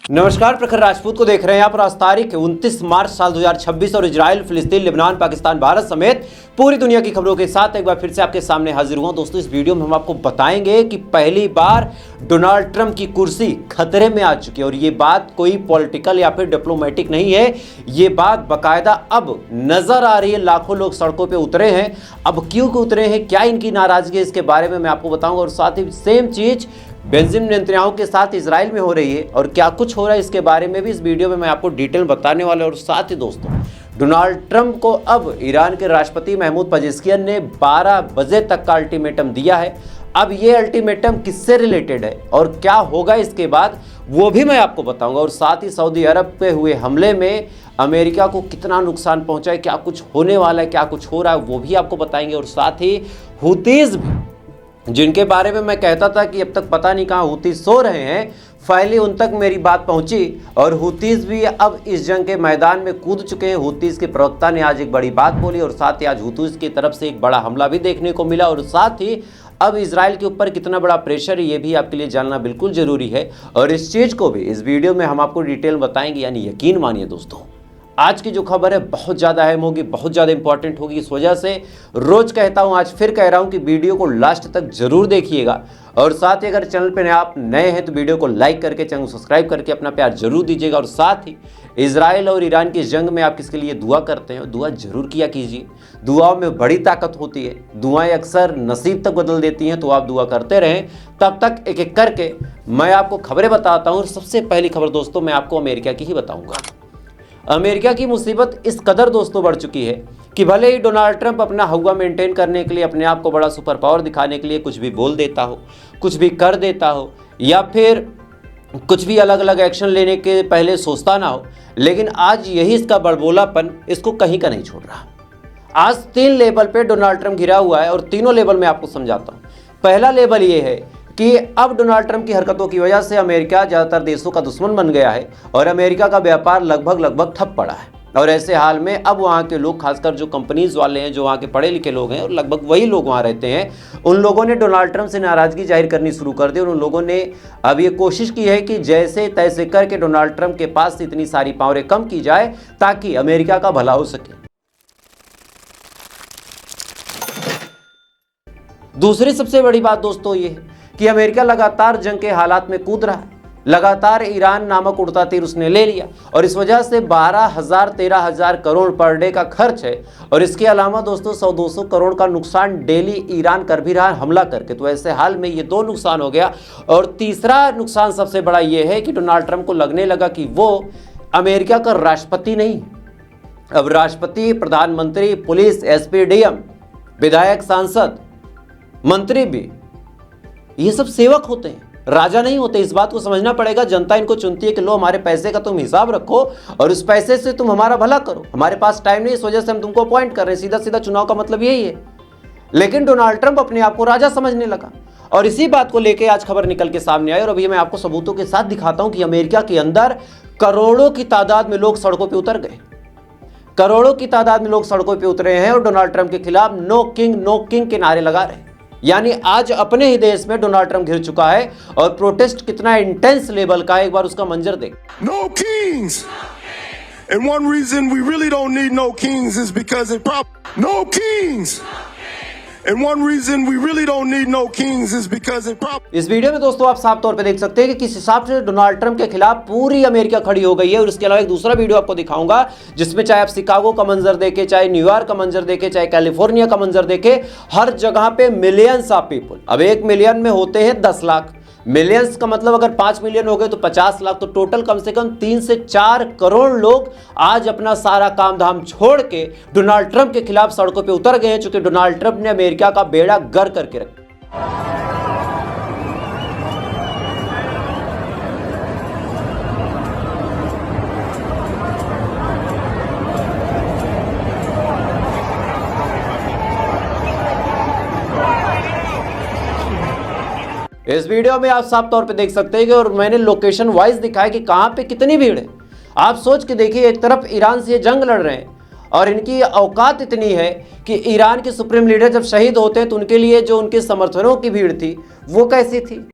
नमस्कार, प्रखर राजपूत को देख रहे हैं आप। आज तारीख 29 मार्च साल 2026 और इजराइल, फिलिस्तीन, लेबनान, पाकिस्तान, भारत समेत पूरी दुनिया की खबरों के साथ एक बार फिर से आपके सामने हाजिर हुआ। दोस्तों, इस वीडियो में हम आपको बताएंगे कि पहली बार डोनाल्ड ट्रंप की कुर्सी खतरे में आ चुकी है और ये बात कोई पॉलिटिकल या फिर डिप्लोमेटिक नहीं है, ये बात बाकायदा अब नजर आ रही है। लाखों लोग सड़कों पर उतरे हैं। अब क्यों उतरे हैं, क्या इनकी नाराजगी है, इसके बारे में मैं आपको बताऊंगा। और साथ ही सेम चीज बेंजामिन नेतन्याहू के साथ इजराइल में हो रही है और क्या कुछ हो रहा है इसके बारे में भी इस वीडियो में मैं आपको डिटेल बताने वाला हूं। और साथ ही दोस्तों, डोनाल्ड ट्रंप को अब ईरान के राष्ट्रपति महमूद पेजेश्कियन ने 12 बजे तक का अल्टीमेटम दिया है। अब ये अल्टीमेटम किससे रिलेटेड है और क्या होगा इसके बाद, वो भी मैं आपको बताऊंगा। और साथ ही सऊदी अरब पे हुए हमले में अमेरिका को कितना नुकसान पहुंचा है, क्या कुछ होने वाला है, क्या कुछ हो रहा है, वो भी आपको बताएंगे। और साथ ही हुतीज भी, जिनके बारे में मैं कहता था कि अब तक पता नहीं कहाँ हुतीज सो रहे हैं, फाइनली उन तक मेरी बात पहुंची और हुतीज भी अब इस जंग के मैदान में कूद चुके हैं। हुतीज के प्रवक्ता ने आज एक बड़ी बात बोली और साथ ही आज हुतीज की तरफ से एक बड़ा हमला भी देखने को मिला। और साथ ही अब इजराइल के ऊपर कितना बड़ा प्रेशर है, ये भी आपके लिए जानना बिल्कुल जरूरी है। और इस चीज़ को भी इस वीडियो में हम आपको डिटेल बताएंगे। यानी यकीन मानिए दोस्तों, आज की जो खबर है बहुत ज़्यादा अहम होगी, बहुत ज़्यादा इंपॉर्टेंट होगी। इस वजह से रोज कहता हूं, आज फिर कह रहा हूं कि वीडियो को लास्ट तक जरूर देखिएगा। और साथ ही अगर चैनल पर आप नए हैं तो वीडियो को लाइक करके, चैनल को सब्सक्राइब करके अपना प्यार जरूर दीजिएगा। और साथ ही इजराइल और ईरान की जंग में आप किसके लिए दुआ करते हैं, दुआ जरूर किया कीजिए। दुआओं में बड़ी ताकत होती है, दुआएं अक्सर नसीब तक बदल देती हैं, तो आप दुआ करते रहें। तब तक एक एक करके मैं आपको खबरें बताता हूँ। और सबसे पहली खबर दोस्तों, मैं आपको अमेरिका की ही बताऊँगा। अमेरिका की मुसीबत इस कदर दोस्तों बढ़ चुकी है कि भले ही डोनाल्ड ट्रंप अपना हवा मेंटेन करने के लिए, अपने आप को बड़ा सुपर पावर दिखाने के लिए कुछ भी बोल देता हो, कुछ भी कर देता हो, या फिर कुछ भी अलग अलग एक्शन लेने के पहले सोचता ना हो, लेकिन आज यही इसका बड़बोलापन इसको कहीं का नहीं छोड़ रहा। आज 3 लेवल पे डोनाल्ड ट्रंप घिरा हुआ है और तीनों लेवल में आपको समझाता हूँ। पहला लेवल ये है कि अब डोनाल्ड ट्रंप की हरकतों की वजह से अमेरिका ज़्यादातर देशों का दुश्मन बन गया है और अमेरिका का व्यापार लगभग ठप पड़ा है। और ऐसे हाल में अब वहाँ के लोग, खासकर जो कंपनीज वाले हैं, जो वहाँ के पढ़े लिखे लोग हैं और लगभग वही लोग वहाँ रहते हैं, उन लोगों ने डोनाल्ड ट्रंप से नाराज़गी जाहिर करनी शुरू कर दी। और उन लोगों ने अब ये कोशिश की है कि जैसे तैसे करके डोनाल्ड ट्रंप के पास इतनी सारी पावरें कम की जाए ताकि अमेरिका का भला हो सके। दूसरी सबसे बड़ी बात दोस्तों ये है कि अमेरिका लगातार जंग के हालात में कूद रहा है। लगातार ईरान नामक उड़ता तीर उसने ले लिया और इस वजह से 12,000-13,000 करोड़ पर डे का खर्च है। और इसके अलावा दोस्तों 100-200 करोड़ का नुकसान डेली ईरान कर भी रहा है हमला करके। तो ऐसे हाल में ये 2 नुकसान हो गया। और तीसरा नुकसान सबसे बड़ा ये है कि डोनाल्ड ट्रंप को लगने लगा कि वो अमेरिका का राष्ट्रपति नहीं, अब राष्ट्रपति, प्रधानमंत्री, पुलिस, एसपी, डीएम, विधायक, सांसद, मंत्री भी, ये सब सेवक होते हैं, राजा नहीं होते। इस बात को समझना पड़ेगा। जनता इनको चुनती है कि लो, हमारे पैसे का तुम हिसाब रखो और उस पैसे से तुम हमारा भला करो। हमारे पास टाइम नहीं, इस वजह से हम तुमको अपॉइंट कर रहे हैं। सीधा सीधा चुनाव का मतलब यही है। लेकिन डोनाल्ड ट्रंप अपने आप को राजा समझने लगा और इसी बात को लेकर आज खबर निकल के सामने आई। और अभी मैं आपको सबूतों के साथ दिखाता हूं कि अमेरिका के अंदर करोड़ों की तादाद में लोग सड़कों पर उतर गए। करोड़ों की तादाद में लोग सड़कों पर उतरे हैं और डोनाल्ड ट्रंप के खिलाफ नो किंग के नारे लगा रहे हैं। यानी आज अपने ही देश में डोनाल्ड ट्रंप घिर चुका है और प्रोटेस्ट कितना इंटेंस लेवल का है, एक बार उसका मंजर देख। No kings. And one reason we really don't need no kings is because no kings. And one reason we really don't need no kings is because इस वीडियो में दोस्तों आप साफ तौर पे देख सकते हैं कि किस हिसाब से डोनाल्ड ट्रंप के खिलाफ पूरी अमेरिका खड़ी हो गई है। और इसके अलावा एक दूसरा वीडियो आपको दिखाऊंगा जिसमें चाहे आप शिकागो का मंजर देखें, चाहे न्यूयॉर्क का मंजर देखें, चाहे कैलिफोर्निया का मंजर देखें, हर जगह पे मिलियंस ऑफ पीपल। अब 1 मिलियन में होते हैं 10 लाख, मिलियंस का मतलब अगर 5 मिलियन हो गए तो 50 लाख, तो टोटल कम से कम 3 से 4 करोड़ लोग आज अपना सारा काम धाम छोड़ के डोनाल्ड ट्रंप के खिलाफ सड़कों पे उतर गए हैं, चूंकि डोनाल्ड ट्रंप ने अमेरिका का बेड़ा गर्क करके रखा। इस वीडियो में आप साफ तौर पे देख सकते हैं कि, और मैंने लोकेशन वाइज दिखाया कि कहां पे कितनी भीड़ है। आप सोच के देखिए, एक तरफ ईरान से ये जंग लड़ रहे हैं और इनकी औकात इतनी है कि ईरान के सुप्रीम लीडर जब शहीद होते हैं तो उनके लिए जो उनके समर्थनों की भीड़ थी वो कैसी थी।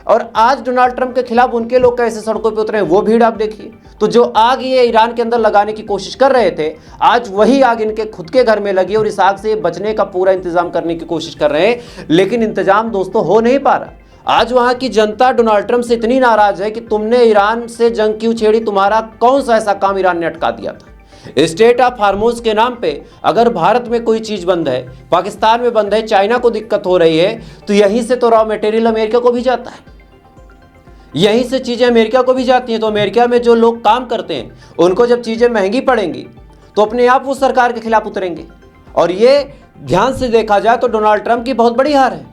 और आज डोनाल्ड ट्रंप के खिलाफ उनके लोग कैसे सड़कों पे उतरे हैं वो भीड़ आप देखिए। तो जो आग ये ईरान के अंदर लगाने की कोशिश कर रहे थे, आज वही आग इनके खुद के घर में लगी और इस आग से बचने का पूरा इंतजाम करने की कोशिश कर रहे हैं, लेकिन इंतजाम दोस्तों हो नहीं पा रहा। आज वहां की जनता डोनाल्ड ट्रंप से इतनी नाराज है कि तुमने ईरान से जंग क्यों छेड़ी, तुम्हारा कौन सा ऐसा काम ईरान ने अटका दिया था। स्टेट ऑफ हार्मोज के नाम पे अगर भारत में कोई चीज बंद है, पाकिस्तान में बंद है, चाइना को दिक्कत हो रही है, तो यहीं से तो रॉ मटेरियल अमेरिका को भी जाता है, यहीं से चीजें अमेरिका को भी जाती हैं। तो अमेरिका में जो लोग काम करते हैं उनको जब चीजें महंगी पड़ेंगी तो अपने आप वो सरकार के खिलाफ उतरेंगे। और ये ध्यान से देखा जाए तो डोनाल्ड ट्रंप की बहुत बड़ी हार है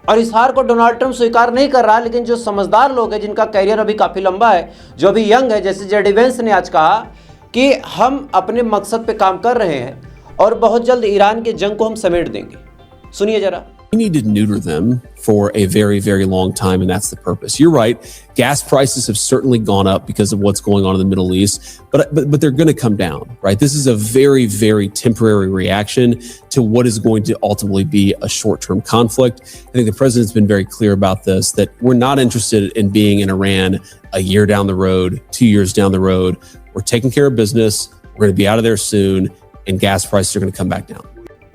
और इस हार को डोनाल्ड ट्रंप स्वीकार नहीं कर रहा। लेकिन जो समझदार लोग हैं, जिनका कैरियर अभी काफी लंबा है, जो अभी यंग है, जैसे जेडी वेंस ने आज कहा कि हम अपने मकसद पे काम कर रहे हैं और बहुत जल्द ईरान के जंग को हम समेट देंगे। सुनिए जरा। We need to neuter them for a very, very long time, and that's the purpose. You're right. Gas prices have certainly gone up because of what's going on in the Middle East, but they're going to come down, right? This is a very, very temporary reaction to what is going to ultimately be a short-term conflict. I think the president's been very clear about this, that we're not interested in being in Iran a year down the road, 2 years down the road. We're taking care of business. We're going to be out of there soon, and gas prices are going to come back down.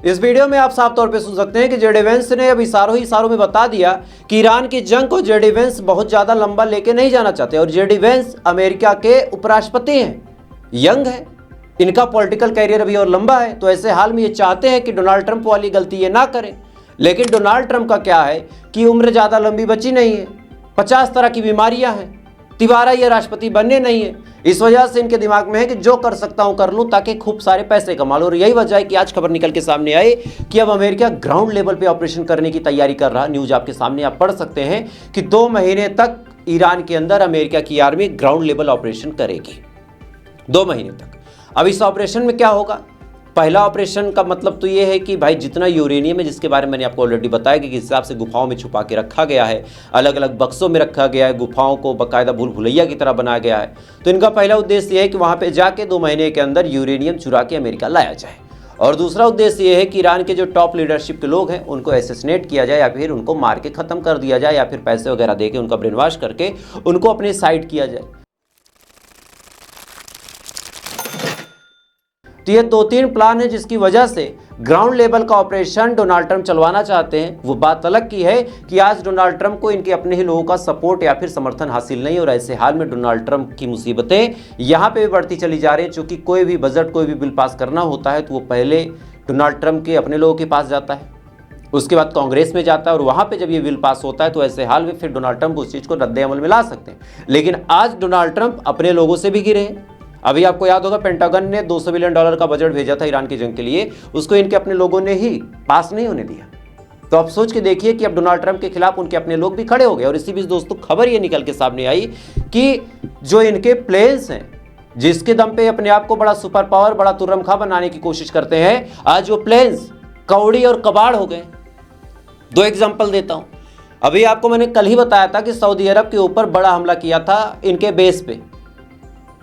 इस video में आप साफ तौर पे सुन सकते हैं कि JD Vance ने अब इशारों में बता दिया कि ईरान की जंग को जेडी वेंस बहुत ज़्यादा लंबा लेके नहीं जाना चाहते। और जेडी वेंस अमेरिका के उपराष्ट्रपति हैं, यंग है, इनका पॉलिटिकल कैरियर अभी और लंबा है, तो ऐसे हाल में ये चाहते हैं कि डोनाल्ड ट्रंप वाली गलती ये ना करें। लेकिन डोनाल्ड ट्रंप का क्या है कि उम्र ज़्यादा लंबी बची नहीं है, 50 तरह की बीमारियाँ हैं, तिबारा ये राष्ट्रपति बनने नहीं है। इस वजह से इनके दिमाग में है कि जो कर सकता हूं कर लूं ताकि खूब सारे पैसे कमा लूं। और यही वजह है कि आज खबर निकल के सामने आई कि अब अमेरिका ग्राउंड लेवल पे ऑपरेशन करने की तैयारी कर रहा। न्यूज आपके सामने आप पढ़ सकते हैं कि 2 महीने तक ईरान के अंदर अमेरिका की आर्मी ग्राउंड लेवल ऑपरेशन करेगी, 2 महीने तक। अब इस ऑपरेशन में क्या होगा? पहला ऑपरेशन का मतलब तो ये है कि भाई जितना यूरेनियम है, जिसके बारे में मैंने आपको ऑलरेडी बताया कि किस हिसाब से गुफाओं में छुपा के रखा गया है, अलग अलग बक्सों में रखा गया है, गुफाओं को बाकायदा भूल भुलैया की तरह बनाया गया है। तो इनका पहला उद्देश्य ये है कि वहाँ पे जाके 2 महीने के अंदर यूरेनियम चुरा के अमेरिका लाया जाए। और दूसरा उद्देश्य ये है कि ईरान के जो टॉप लीडरशिप के लोग हैं उनको असैसिनेट किया जाए या फिर उनको मार के ख़त्म कर दिया जाए या फिर पैसे वगैरह दे के उनका ब्रेन वॉश करके उनको अपने साइड किया जाए। तो ये 2-3 प्लान है जिसकी वजह से ग्राउंड लेवल का ऑपरेशन डोनाल्ड ट्रंप चलवाना चाहते हैं। वो बात अलग की है कि आज डोनाल्ड ट्रंप को इनके अपने ही लोगों का सपोर्ट या फिर समर्थन हासिल नहीं, और ऐसे हाल में डोनाल्ड ट्रंप की मुसीबतें यहाँ पे भी बढ़ती चली जा रही हैं। चूँकि कोई भी बजट, कोई भी बिल पास करना होता है तो वो पहले डोनाल्ड ट्रंप के अपने लोगों के पास जाता है, उसके बाद कांग्रेस में जाता है, और वहाँ पे जब ये बिल पास होता है तो ऐसे हाल में फिर डोनाल्ड ट्रंप उस चीज़ को रद्द अमल में ला सकते हैं। लेकिन आज डोनाल्ड ट्रंप अपने लोगों से भी घिरे हैं। अभी आपको याद होगा पेंटागन ने $200 बिलियन का बजट भेजा था ईरान की जंग के लिए, उसको इनके अपने लोगों ने ही पास नहीं होने दिया। तो आप सोच के देखिए कि अब डोनाल्ड ट्रंप के खिलाफ उनके अपने लोग भी खड़े हो गए। और इसी बीच दोस्तों खबर ये निकल के सामने आई कि जो इनके प्लेन्स हैं, जिसके दम पे अपने आप को बड़ा सुपर पावर, बड़ा तुर्रमखा बनाने की कोशिश करते हैं, आज वो प्लेन्स कौड़ी और कबाड़ हो गए। 2 एग्जाम्पल देता हूं। अभी आपको मैंने कल ही बताया था कि सऊदी अरब के ऊपर बड़ा हमला किया था इनके बेस पे।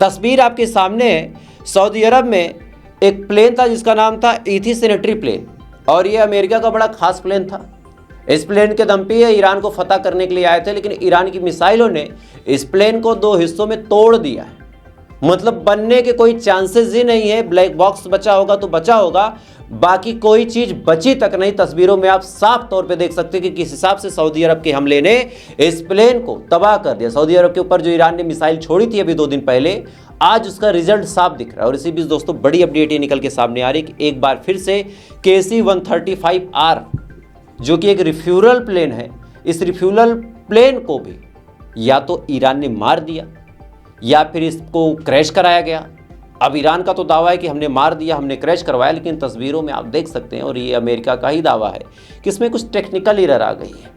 तस्वीर आपके सामने है। सऊदी अरब में एक प्लेन था जिसका नाम था ईथी सेनेटरी प्लेन, और ये अमेरिका का बड़ा खास प्लेन था। इस प्लेन के दम पे ये ईरान को फतह करने के लिए आए थे, लेकिन ईरान की मिसाइलों ने इस प्लेन को 2 हिस्सों में तोड़ दिया है। मतलब बनने के कोई चांसेस ही नहीं है। ब्लैक बॉक्स बचा होगा तो बचा होगा, बाकी कोई चीज बची तक नहीं। तस्वीरों में आप साफ तौर पे देख सकते हैं कि किस हिसाब से सऊदी अरब के हमले ने इस प्लेन को तबाह कर दिया। सऊदी अरब के ऊपर जो ईरान ने मिसाइल छोड़ी थी अभी 2 दिन पहले, आज उसका रिजल्ट साफ दिख रहा है। और इसी बीच दोस्तों बड़ी अपडेट ये निकल के सामने आ रही है कि एक बार फिर से KC-135R जो कि एक रिफ्यूरल प्लेन है, इस रिफ्यूरल प्लेन को भी या तो ईरान ने मार दिया या फिर इसको क्रैश कराया गया। अब ईरान का तो दावा है कि हमने मार दिया, हमने क्रैश करवाया, लेकिन तस्वीरों में आप देख सकते हैं, और ये अमेरिका का ही दावा है कि इसमें कुछ टेक्निकल एरर आ गई है।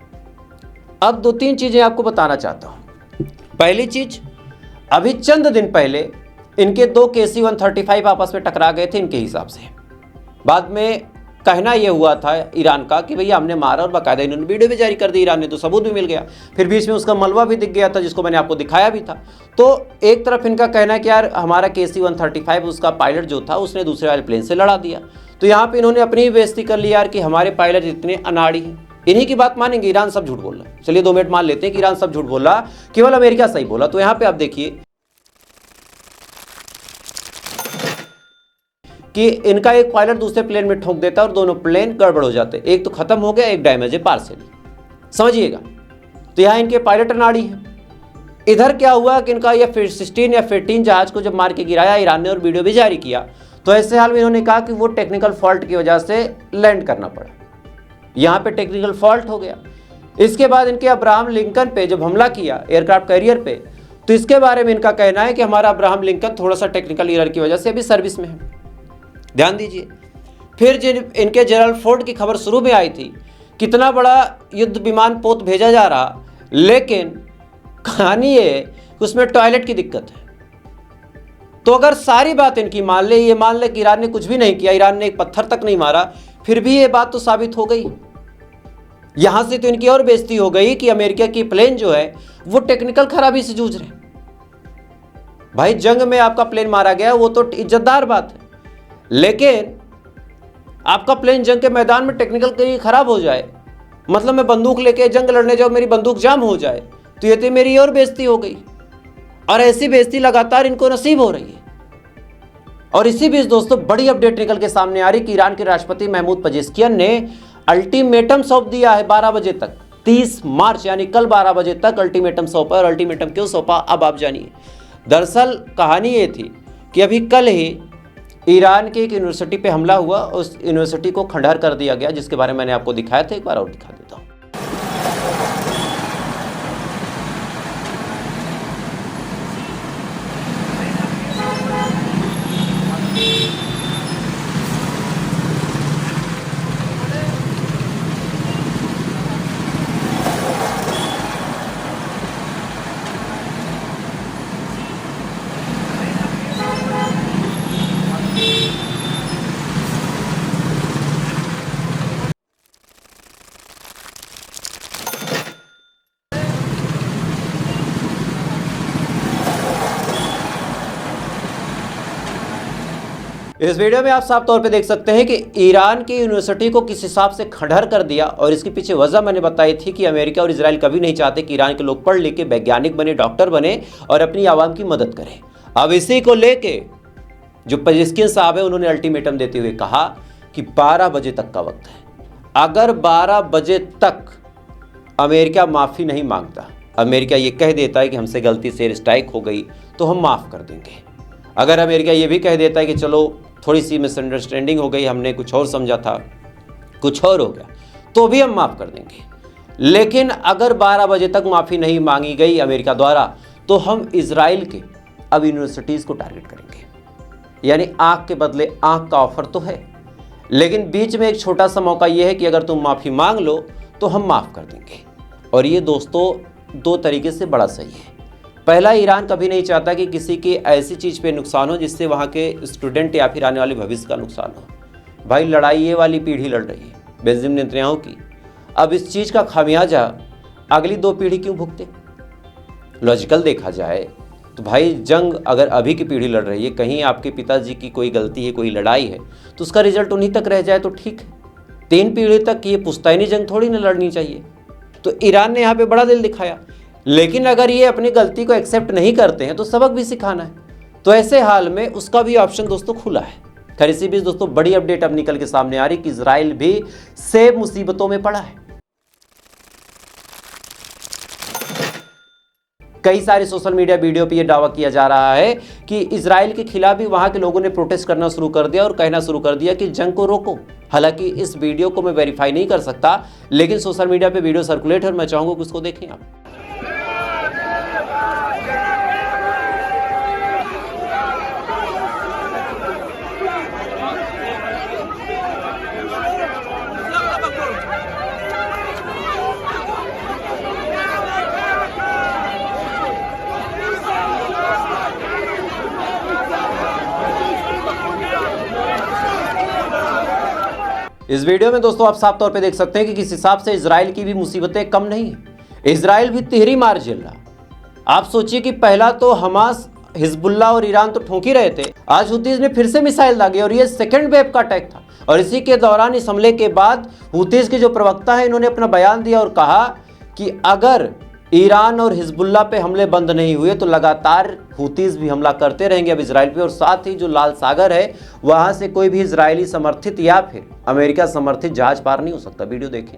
अब 2-3 चीज़ें आपको बताना चाहता हूँ। पहली चीज़, अभी चंद दिन पहले इनके 2 KC-135 आपस में टकरा गए थे इनके हिसाब से। बाद में कहना यह हुआ था ईरान का कि भैया हमने मारा, और बाकायदा इन्होंने वीडियो भी जारी कर दी ईरान ने, तो सबूत भी मिल गया। फिर बीच में उसका मलबा भी दिख गया था जिसको मैंने आपको दिखाया भी था। तो एक तरफ इनका कहना है कि यार हमारा KC-135 उसका पायलट जो था उसने दूसरे वाले प्लेन से लड़ा दिया। तो यहाँ पे इन्होंने अपनी ही बेइज्जती कर ली यार कि हमारे पायलट इतने अनाड़ी हैं, इन्हीं की बात मानेंगे? ईरान सब झूठ बोल रहा है। चलिए 2 मिनट मान लेते हैं कि ईरान सब झूठ बोल रहा, केवल अमेरिका सही बोला। तो यहां पे आप देखिए कि इनका एक पायलट दूसरे प्लेन में ठोक देता है और दोनों प्लेन गड़बड़ हो जाते हैं। एक तो खत्म हो गया, एक डैमेज है पार्सली, समझिएगा। तो यहां इनके पायलट अनाड़ी हैं। इधर क्या हुआ कि इनका यह F-16 या F-18 जहाज को जब मार के गिराया ईरान ने और वीडियो भी जारी किया, तो ऐसे हाल में इन्होंने कहा कि वो टेक्निकल फॉल्ट की वजह से लैंड करना पड़ा। यहाँ पे टेक्निकल फॉल्ट हो गया। इसके बाद इनके अब्राहम लिंकन पे जब हमला किया एयरक्राफ्ट कैरियर पे, तो इसके बारे में इनका कहना है कि हमारा अब्राहम लिंकन थोड़ा सा टेक्निकल एरर की वजह से अभी सर्विस में है। ध्यान दीजिए। फिर जिन इनके जेरल फोर्ड की खबर शुरू में आई थी, कितना बड़ा युद्ध विमान पोत भेजा जा रहा, लेकिन कहानी ये कि उसमें टॉयलेट की दिक्कत है। तो अगर सारी बात इनकी मान ले, ये मान ले कि ईरान ने कुछ भी नहीं किया, ईरान ने एक पत्थर तक नहीं मारा, फिर भी ये बात तो साबित हो गई। यहां से तो इनकी और बेइज्जती हो गई कि अमेरिका की प्लेन जो है वो टेक्निकल खराबी से जूझ रहे। भाई जंग में आपका प्लेन मारा गया वो तो इज्जतदार बात है, लेकिन आपका प्लेन जंग के मैदान में टेक्निकल कहीं खराब हो जाए, मतलब मैं बंदूक लेके जंग लड़ने जाऊं, मेरी बंदूक जाम हो जाए, तो ये तो मेरी और बेइज्जती हो गई। और ऐसी बेइज्जती लगातार इनको नसीब हो रही है। और इसी बीच दोस्तों बड़ी अपडेट निकल के सामने आ रही कि ईरान के राष्ट्रपति महमूद पेजेश्कियन ने अल्टीमेटम सौंप दिया है 12 बजे तक, 30 मार्च यानी कल 12 बजे तक अल्टीमेटम सौंपा। और अल्टीमेटम क्यों सौंपा अब आप जानिए। दरअसल कहानी ये थी कि अभी कल ही ईरान की एक यूनिवर्सिटी पे हमला हुआ, उस यूनिवर्सिटी को खंडहर कर दिया गया, जिसके बारे में मैंने आपको दिखाया था, एक बार और दिखा देता हूँ। इस वीडियो में आप साफ तौर पे देख सकते हैं कि ईरान की यूनिवर्सिटी को किस हिसाब से खंडहर कर दिया। और इसके पीछे वजह मैंने बताई थी कि अमेरिका और इजराइल कभी नहीं चाहते कि ईरान के लोग पढ़ लिख के वैज्ञानिक बने, डॉक्टर बने और अपनी आवाम की मदद करें। अब इसी को लेके जो पेजेश्कियन साहब है उन्होंने अल्टीमेटम देते हुए कहा कि 12 बजे तक का वक्त है। अगर 12 बजे तक अमेरिका माफ़ी नहीं मांगता, अमेरिका ये कह देता है कि हमसे गलती से एयर स्ट्राइक हो गई तो हम माफ़ कर देंगे। अगर अमेरिका ये भी कह देता है कि चलो थोड़ी सी मिसअंडरस्टैंडिंग हो गई, हमने कुछ और समझा था, कुछ और हो गया, तो भी हम माफ़ कर देंगे। लेकिन अगर 12 बजे तक माफ़ी नहीं मांगी गई अमेरिका द्वारा, तो हम इजराइल के अब यूनिवर्सिटीज़ को टारगेट करेंगे। यानी आँख के बदले आँख का ऑफर तो है, लेकिन बीच में एक छोटा सा मौका यह है कि अगर तुम माफ़ी मांग लो तो हम माफ़ कर देंगे। और ये दोस्तों 2 तरीके से बड़ा सही है। पहला, ईरान कभी नहीं चाहता कि किसी की ऐसी चीज़ पे नुकसान हो जिससे वहाँ के स्टूडेंट या फिर आने वाले भविष्य का नुकसान हो। भाई लड़ाई ये वाली पीढ़ी लड़ रही है बेंजामिन नेतन्याहू की। अब इस चीज़ का खामियाजा अगली 2 पीढ़ी क्यों भुगते? लॉजिकल देखा जाए तो भाई जंग अगर अभी की पीढ़ी लड़ रही है, कहीं आपके पिताजी की कोई गलती है, कोई लड़ाई है, तो उसका रिजल्ट उन्हीं तक रह जाए तो ठीक है। 3 पीढ़ी तक ये पुश्तैनी जंग थोड़ी ना लड़नी चाहिए। तो ईरान ने यहाँ पे बड़ा दिल दिखाया। लेकिन अगर ये अपनी गलती को एक्सेप्ट नहीं करते हैं तो सबक भी सिखाना है, तो ऐसे हाल में उसका भी ऑप्शन दोस्तों खुला है। खैर इसी बीच दोस्तों बड़ी अपडेट अब निकल के सामने आ रही कि इजराइल भी सेब मुसीबतों में पड़ा है। कई सारे सोशल मीडिया वीडियो पे ये दावा किया जा रहा है कि इजराइल के खिलाफ भी वहां के लोगों ने प्रोटेस्ट करना शुरू कर दिया और कहना शुरू कर दिया कि जंग को रोको। हालांकि इस वीडियो को मैं वेरीफाई नहीं कर सकता, लेकिन सोशल मीडिया पे वीडियो सर्कुलेट है और मैं चाहूंगा कि उसको देखें आप। इस वीडियो में दोस्तों आप साफ तौर पे देख सकते हैं कि किस हिसाब से इजराइल की भी मुसीबतें कम नहीं है। इजराइल भी तिहरी मार झेल रहा। आप सोचिए कि पहला तो हमास, हिजबुल्लाह और ईरान तो ठोक ही रहे थे, आज हुतीज ने फिर से मिसाइल दागे और ये सेकंड वेव का अटैक था। और इसी के दौरान इस हमले के बाद हुतीज के जो प्रवक्ता है इन्होंने अपना बयान दिया और कहा कि अगर ईरान और हिजबुल्लाह पे हमले बंद नहीं हुए तो लगातार हुतीज भी हमला करते रहेंगे अब इजराइल पे, और साथ ही जो लाल सागर है वहां से कोई भी इजरायली समर्थित या फिर अमेरिका समर्थित जहाज पार नहीं हो सकता। वीडियो देखें।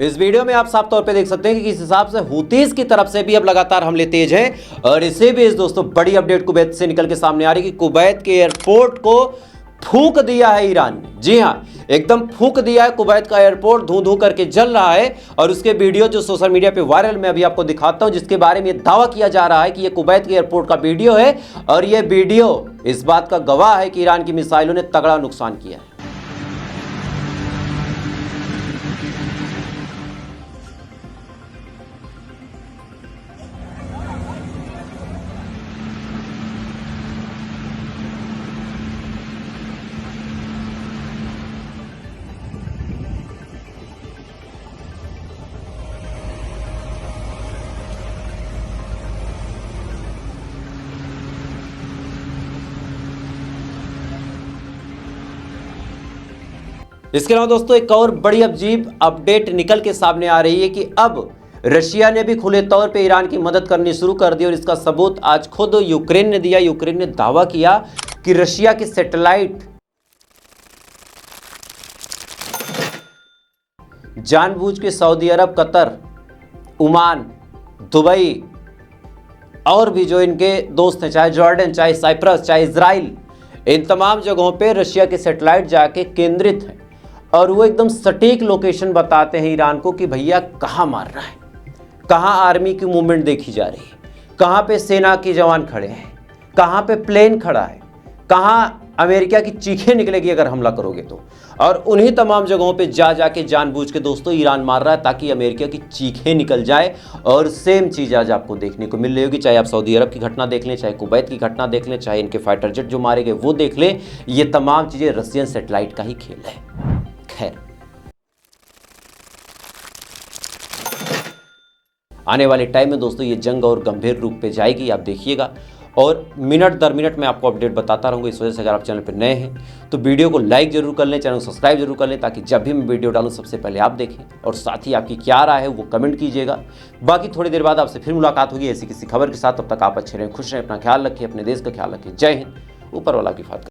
इस वीडियो में आप साफ तौर पे देख सकते हैं कि किस हिसाब से हुतीज की तरफ से भी अब लगातार हमले तेज हैं और इसे भी दोस्तों बड़ी अपडेट कुवैत से निकल के सामने आ रही है कि कुवैत के एयरपोर्ट को फूंक दिया है ईरान ने। जी हां, एकदम फूंक दिया है। कुवैत का एयरपोर्ट धू धू करके जल रहा है और उसके वीडियो जो सोशल मीडिया पे वायरल मैं अभी आपको दिखाता हूं, जिसके बारे में दावा किया जा रहा है कि ये कुवैत के एयरपोर्ट का वीडियो है और ये वीडियो इस बात का गवाह है कि ईरान की मिसाइलों ने तगड़ा नुकसान किया है। इसके अलावा दोस्तों एक और बड़ी अजीब अपडेट निकल के सामने आ रही है कि अब रशिया ने भी खुले तौर पे ईरान की मदद करनी शुरू कर दी और इसका सबूत आज खुद यूक्रेन ने दिया। यूक्रेन ने दावा किया कि रशिया के सैटेलाइट जानबूझ के सऊदी अरब, कतर, ओमान, दुबई और भी जो इनके दोस्त हैं, चाहे जॉर्डन, चाहे साइप्रस, चाहे इजराइल, इन तमाम जगहों पे रशिया के सैटेलाइट जाके केंद्रित हैं और वो एकदम सटीक लोकेशन बताते हैं ईरान को कि भैया कहाँ मार रहा है, कहाँ आर्मी की मूवमेंट देखी जा रही है, कहाँ पे सेना के जवान खड़े हैं, कहाँ पे प्लेन खड़ा है, कहाँ अमेरिका की चीखें निकलेगी अगर हमला करोगे तो। और उन्हीं तमाम जगहों पे जा जाके जानबूझ के दोस्तों ईरान मार रहा है ताकि अमेरिका की चीखें निकल जाए। और सेम चीज़ आज आपको देखने को मिल रही होगी, चाहे आप सऊदी अरब की घटना देख लें, चाहे कुवैत की घटना देख लें, चाहे इनके फाइटर जेट जो मारे गए वो देख लें, ये तमाम चीज़ें रशियन सैटेलाइट का ही खेल है। खैर, आने वाले टाइम में दोस्तों ये जंग और गंभीर रूप पे जाएगी, आप देखिएगा और मिनट दर मिनट मैं आपको अपडेट बताता रहूँगा। इस वजह से अगर आप चैनल पर नए हैं तो वीडियो को लाइक जरूर कर लें, चैनल को सब्सक्राइब जरूर कर लें ताकि जब भी मैं वीडियो डालूँ सबसे पहले आप देखें। और साथ ही आपकी क्या राय है वो कमेंट कीजिएगा। बाकी थोड़ी देर बाद आपसे फिर मुलाकात होगी ऐसी किसी खबर के साथ। तब तक आप अच्छे रहें, खुश रहें, अपना ख्याल रखिए, अपने देश का ख्याल रखिए। जय हिंद, ऊपर वाला की बात।